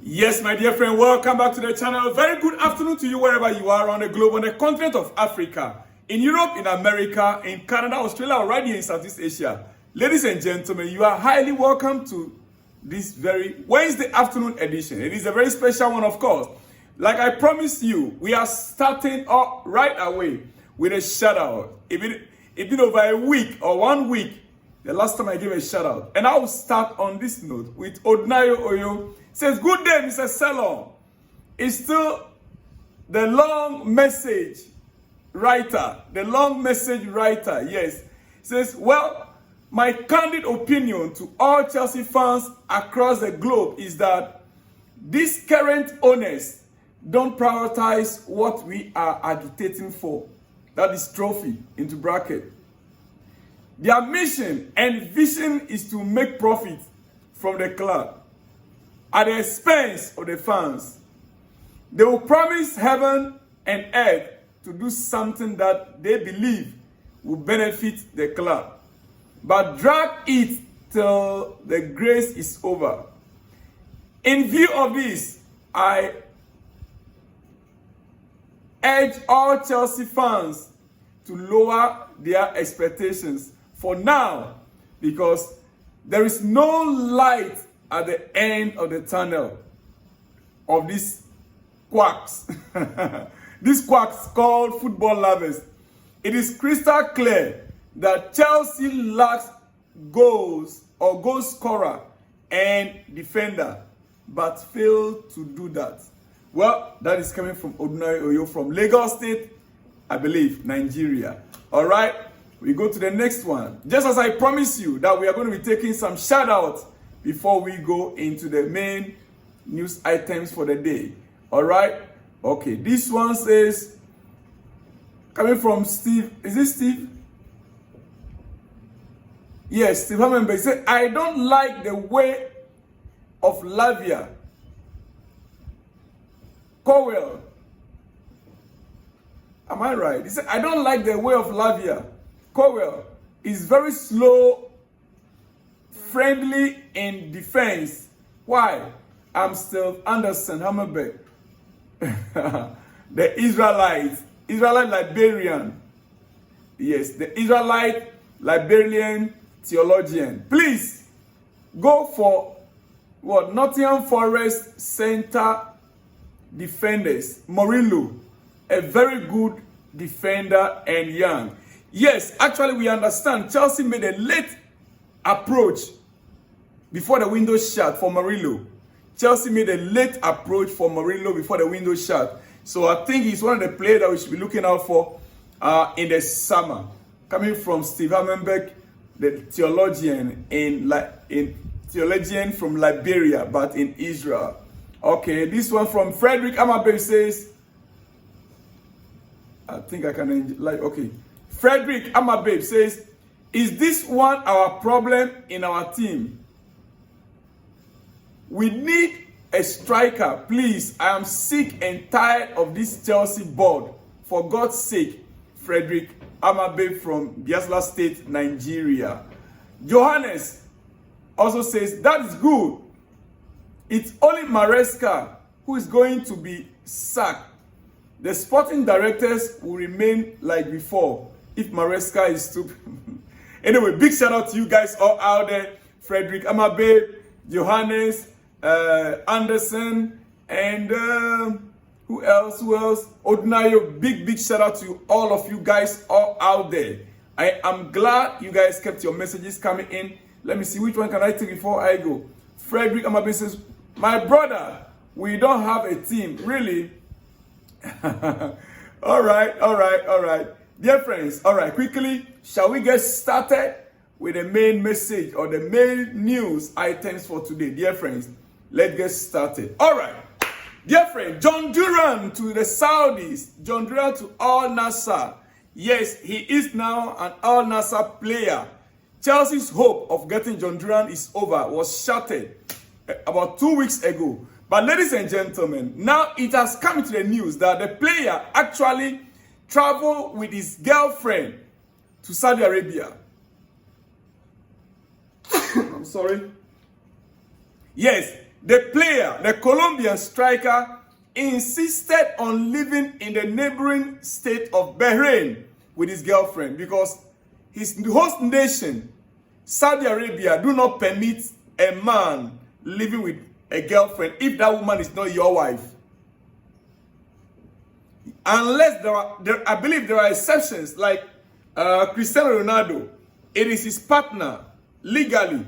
Yes, my dear friend, welcome back to the channel. Very good afternoon to you wherever you are around the globe, on the continent of Africa, in Europe, in America, in Canada, Australia, or right here in Southeast Asia. Ladies and gentlemen, you are highly welcome to this very Wednesday afternoon edition. It is a very special one, of course. Like I promised you, we are starting up right away with a shout out. It's been over a week or 1 week the last time I gave a shout out. And I will start on this note with Odnayo Oyo. Says, good day, Mr. Selon. It's still the long message writer. The long message writer, yes. Says, well, my candid opinion to all Chelsea fans across the globe is that these current owners don't prioritize what we are agitating for. That is trophy, into bracket. Their mission and vision is to make profit from the club at the expense of the fans. They will promise heaven and earth to do something that they believe will benefit the club, but drag it till the grace is over. In view of this, I urge all Chelsea fans to lower their expectations for now, because there is no light at the end of the tunnel of these quacks. These quacks called football lovers. It is crystal clear that Chelsea lacks goals or goal scorer and defender, but failed to do that. Well, that is coming from Odnayo Oyo from Lagos State, I believe, Nigeria. All right, we go to the next one. Just as I promised you that we are going to be taking some shout outs before we go into the main news items for the day. All right, okay, this one says, coming from Steve, is it Steve? Yes, Steve Hammenberg. He said, I don't like the way of Lavia Cowell. Am I right? He said, I don't like the way of Lavia Cowell. Is very slow, friendly in defense. Why? I'm still Anderson Hammerberg. The Israelite Liberian. Yes, the Israelite Liberian theologian. Please go for what? Nottingham Forest center defenders. Murillo, a very good defender and young. Yes, actually we understand Chelsea made a late approach before the window shut for Murillo. Chelsea made a late approach for Murillo before the window shut. So I think he's one of the players that we should be looking out for in the summer. Coming from Steve Hammenberg, the theologian theologian from Liberia, but in Israel. Okay, this one from Frederick Amabe says, I think I can okay. Frederick Amabe says, is this one our problem in our team? We need a striker, please. I am sick and tired of this Chelsea board. For God's sake, Frederick Amabe from Biafra State, Nigeria. Johannes also says, that is good. It's only Maresca who is going to be sacked. The sporting directors will remain like before if Maresca is stupid. Anyway, big shout out to you guys all out there. Frederick Amabe, Johannes, Anderson, and who else? Odnayo, big shout out to you, all of you guys all out there. I am glad you guys kept your messages coming in. Let me see, which one can I take before I go? Frederick Amabe says, my brother, we don't have a team, really? all right. Dear friends, all right, quickly, shall we get started with the main message or the main news items for today? Dear friends, let's get started. All right. Dear friend, John Duran to the Saudis, John Duran to Al Nassr. Yes, he is now an Al Nassr player. Chelsea's hope of getting John Duran is over, was shattered about 2 weeks ago. But ladies and gentlemen, now it has come to the news that the player actually traveled with his girlfriend to Saudi Arabia. I'm sorry. Yes, The player, the Colombian striker, insisted on living in the neighboring state of Bahrain with his girlfriend because his host nation, Saudi Arabia, do not permit a man living with a girlfriend if that woman is not your wife. Unless I believe there are exceptions, like Cristiano Ronaldo. It is his partner legally.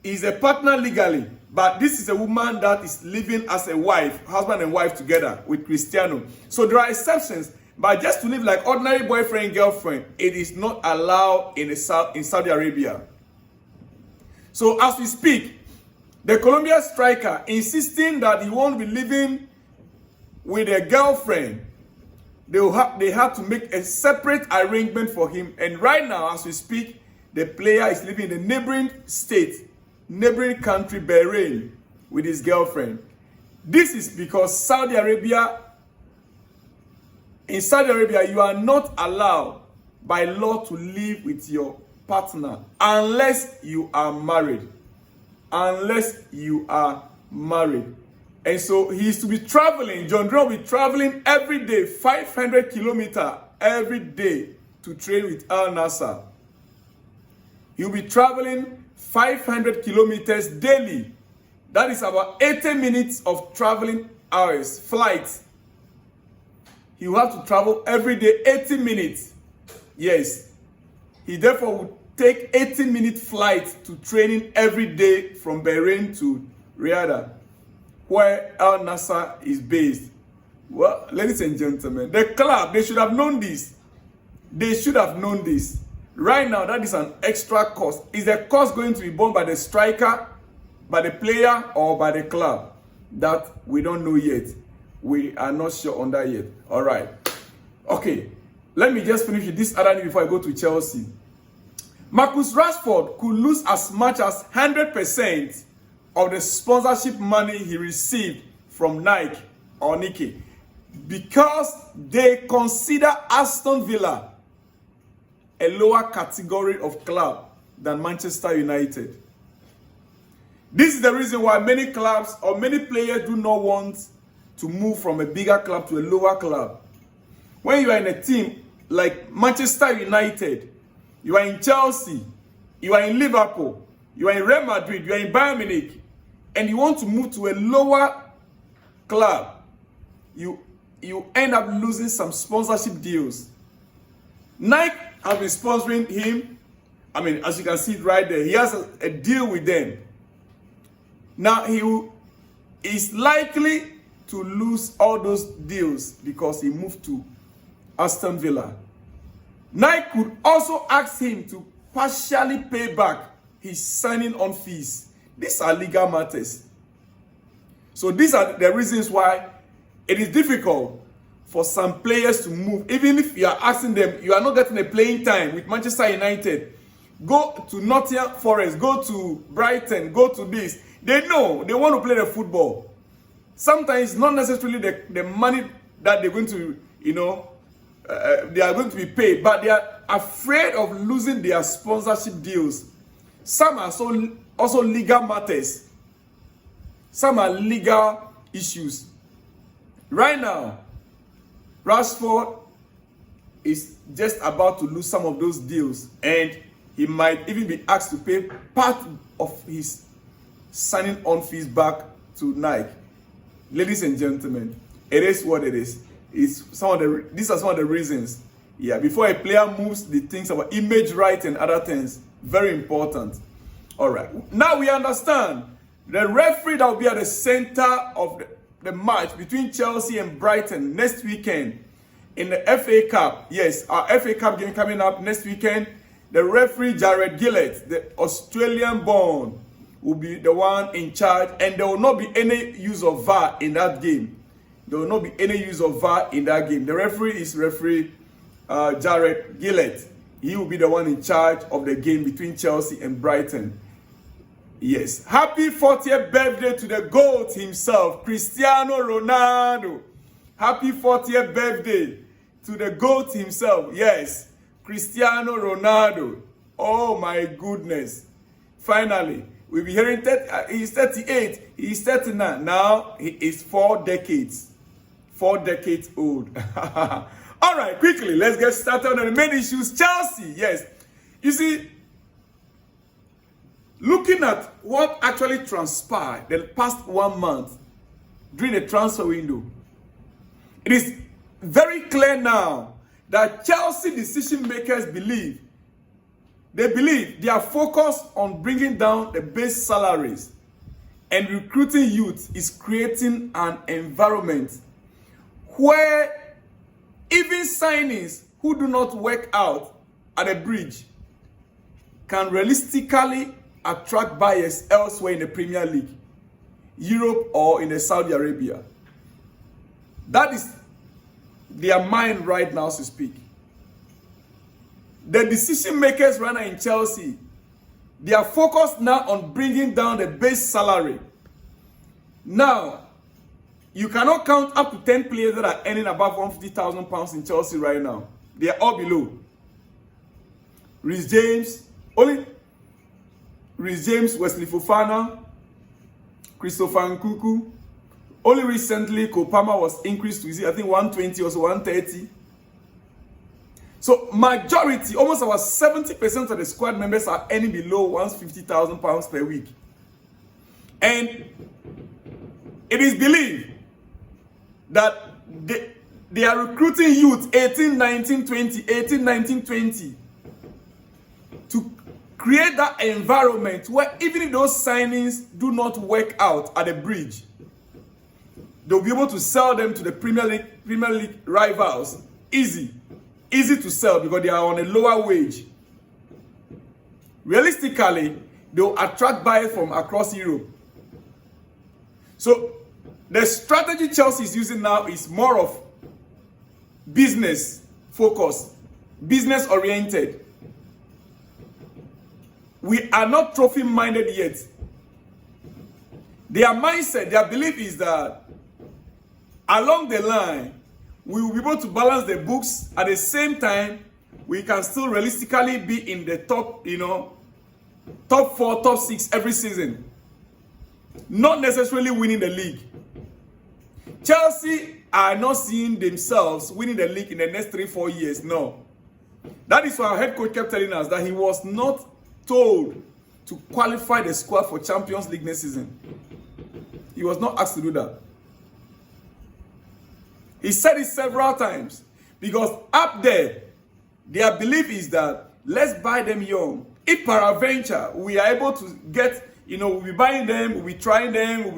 He's a partner legally, but this is a woman that is living as a wife, husband and wife together with Cristiano. So there are exceptions, but just to live like ordinary boyfriend, girlfriend, it is not allowed in Saudi Arabia. So as we speak, the Colombian striker insisting that he won't be living with a girlfriend. They have to make a separate arrangement for him. And right now, as we speak, the player is living in the neighboring state, neighboring country, Bahrain, with his girlfriend. This is because in Saudi Arabia, you are not allowed by law to live with your partner unless you are married. Unless you are married. And so he is to be traveling. John Duran will be traveling every day, 500 kilometers every day to train with Al Nassr. He will be traveling 500 kilometers daily. That is about 80 minutes of traveling hours, flight. He will have to travel every day 80 minutes. Yes. He therefore would take 80-minute flight to training every day from Bahrain to Riyadh, where Al Nassr is based. Well, ladies and gentlemen, the club, they should have known this. They should have known this. Right now, that is an extra cost. Is the cost going to be borne by the striker, by the player, or by the club? That we don't know yet. We are not sure on that yet. All right. Okay. Let me just finish with this other news before I go to Chelsea. Marcus Rashford could lose as much as 100% of the sponsorship money he received from Nike or Nike because they consider Aston Villa a lower category of club than Manchester United. This is the reason why many clubs or many players do not want to move from a bigger club to a lower club. When you are in a team like Manchester United, you are in Chelsea, you are in Liverpool, you are in Real Madrid, you are in Bayern Munich, and you want to move to a lower club, you end up losing some sponsorship deals. Nike has been sponsoring him. I mean, as you can see right there, he has a deal with them. Now, he is likely to lose all those deals because he moved to Aston Villa. Nike could also ask him to partially pay back his signing on fees. These are legal matters. So these are the reasons why it is difficult for some players to move. Even if you are asking them, you are not getting a playing time with Manchester United. Go to Nottingham Forest, go to Brighton, go to this. They know they want to play the football. Sometimes not necessarily the money that they're going to, they are going to be paid, but they are afraid of losing their sponsorship deals. Some are also legal matters. Some are legal issues. Right now, Rashford is just about to lose some of those deals, and he might even be asked to pay part of his signing on fees back to Nike. Ladies and gentlemen, it is what it is. These are some of the reasons. Yeah, before a player moves, the things about image right and other things, very important. All right. Now we understand the referee that will be at the center of the match between Chelsea and Brighton next weekend in the FA Cup. Yes, our FA Cup game coming up next weekend. The referee, Jared Gillett, the Australian-born, will be the one in charge, and there will not be any use of VAR in that game. There will not be any use of VAR in that game. The referee is referee Jared Gillett. He will be the one in charge of the game between Chelsea and Brighton. Yes. Happy 40th birthday to the GOAT himself, Cristiano Ronaldo. Happy 40th birthday to the GOAT himself. Yes. Cristiano Ronaldo. Oh my goodness. Finally, We'll be hearing he's 38, he's 39. Now he is 4 decades. 4 decades old. All right, quickly, let's get started on the main issues. Chelsea, yes. You see, looking at what actually transpired the past 1 month during the transfer window, it is very clear now that Chelsea decision makers believe they are focused on bringing down the base salaries, and recruiting youth is creating an environment where even signings who do not work out at a bridge can realistically attract buyers elsewhere in the Premier League, Europe, or in the Saudi Arabia. That is their mind right now to speak. The decision makers right now in Chelsea, they are focused now on bringing down the base salary. Now, you cannot count up to 10 players that are earning above £150,000 in Chelsea right now. They are all below. Reece James, Wesley Fofana, Christopher Nkunku. Only recently, Kopama was increased to, I think, 120 or so, 130. So majority, almost about 70% of the squad members are earning below £150,000 per week. And it is believed that they are recruiting youth 18, 19, 20, 18, 19, 20 to create that environment where even if those signings do not work out at the bridge, they'll be able to sell them to the Premier League rivals. Easy to sell because they are on a lower wage. Realistically, they'll attract buyers from across Europe. So the strategy Chelsea is using now is more of business focused, business oriented. We are not trophy minded yet. Their mindset, their belief is that along the line, we will be able to balance the books. At the same time, we can still realistically be in the top, top 4, top 6 every season. Not necessarily winning the league. Chelsea are not seeing themselves winning the league in the next 3-4 years. No. That is why our head coach kept telling us that he was not told to qualify the squad for Champions League next season. He was not asked to do that. He said it several times because up there, their belief is that let's buy them young. If peradventure we are able to get, we'll be buying them, we'll be trying them,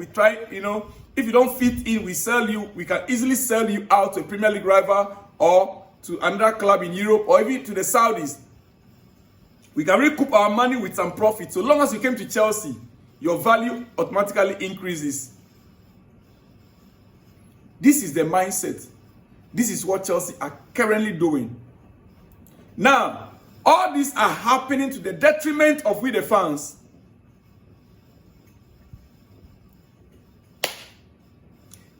if you don't fit in, we sell you, we can easily sell you out to a Premier League rival or to another club in Europe or even to the Saudis. We can recoup our money with some profit. So long as you came to Chelsea, your value automatically increases. This is the mindset. This is what Chelsea are currently doing. Now, all these are happening to the detriment of we the fans.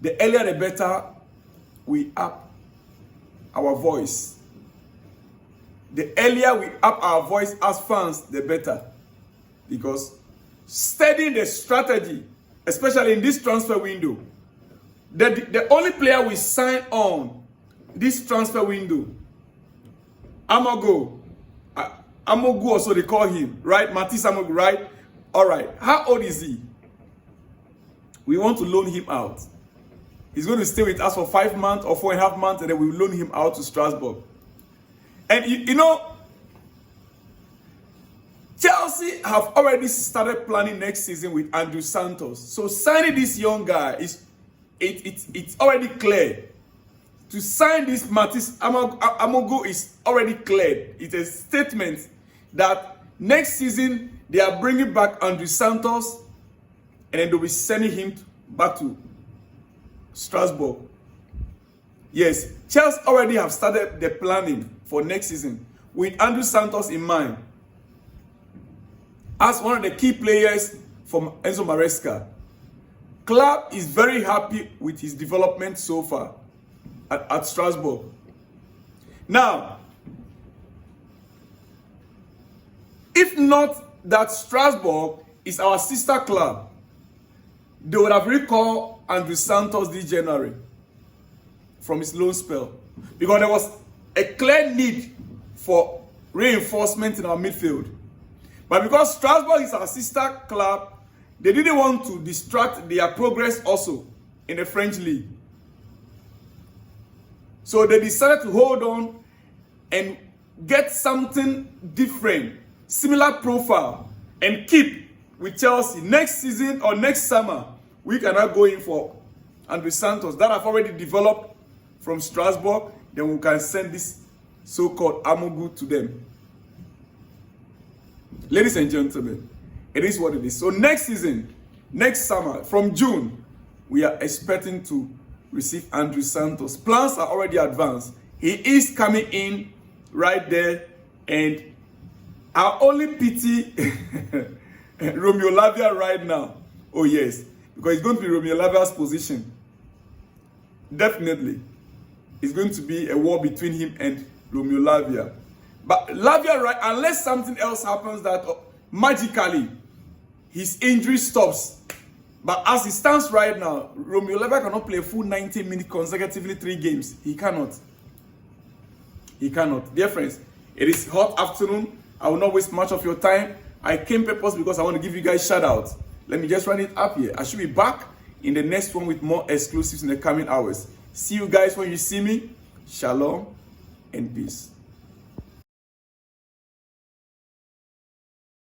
The earlier the better we up our voice. The earlier we up our voice as fans, the better. Because studying the strategy, especially in this transfer window, the only player we sign on this transfer window, Amogo also they call him, right? Matisse Amogo, right? All right. How old is he? We want to loan him out. He's going to stay with us for 5 months or 4.5 months, and then we will loan him out to Strasbourg. And Chelsea have already started planning next season with Andrew Santos. So signing this young guy it's already clear. To sign this Matisse Amogo is already clear. It's a statement that next season they are bringing back Andrew Santos, and then they'll be sending him back to Strasbourg. Yes, Chelsea already have started the planning for next season with Andrew Santos in mind as one of the key players from Enzo Maresca. Club is very happy with his development so far at Strasbourg. Now, if not that Strasbourg is our sister club, they would have recalled Andrew Santos this January from his loan spell, because there was a clear need for reinforcement in our midfield. But because Strasbourg is our sister club, they didn't want to distract their progress also in the French league. So they decided to hold on and get something different, similar profile, and keep with Chelsea. Next season or next summer, we cannot go in for Andrew Santos that have already developed from Strasbourg. Then we can send this so-called Amogu to them. Ladies and gentlemen, it is what it is. So next season, next summer, from June, we are expecting to receive Andrew Santos. Plans are already advanced. He is coming in right there, and I only pity Romeo Lavia right now. Oh yes, because it's going to be Romeo Lavia's position. Definitely, it's going to be a war between him and Romeo Lavia. But Lavia, right, unless something else happens that magically his injury stops. But as it stands right now, Romeo Lavia cannot play a full 90 minutes consecutively 3 games. He cannot. He cannot. Dear friends, it is hot afternoon. I will not waste much of your time. I came purpose because I want to give you guys shout outs. Let me just run it up here. I should be back in the next one with more exclusives in the coming hours. See you guys when you see me. Shalom and peace.